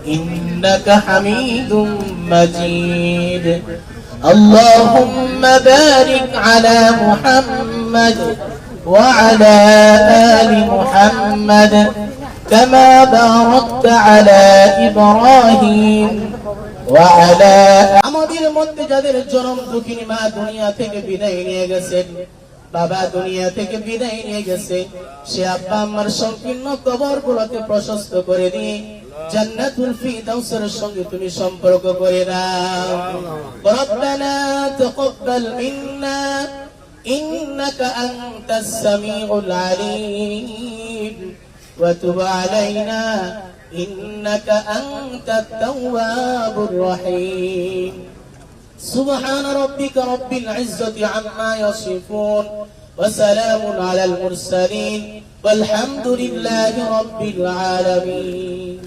إنك حميد مجيد اللهم بارك على محمد وعلى آل محمد كما باركت على إبراهيم وعلى আমাদের মধ্যে যাদের জনম দুঃখিনী মা দুনিয়া থেকে বিদায় নিয়ে গেছেন, বাবা দুনিয়া থেকে বিদায় নিয়ে গেছে, সে আব্বা আম্মার সংকীর্ণ কবরগুলোকে প্রশস্ত করে দিয়ে জান্নাতুল ফিরদাউসের সঙ্গে তুমি সম্পর্ক করে দাও। রব্বানা তাকাব্বাল মিন্না ইন্নাকা আনতাস সামিউল আলিম ওয়া তুব আলাইনা ইন্নাকা আনতাত তাওয়াবুর রহিম। সুবহান রাব্বিকা রাব্বিল ইজ্জাতি আম্মা ইয়াসিফুন ওয়া সালামুন আলাল মুরসালিন ওয়ালহামদুলিল্লাহি রাব্বিল আলামিন।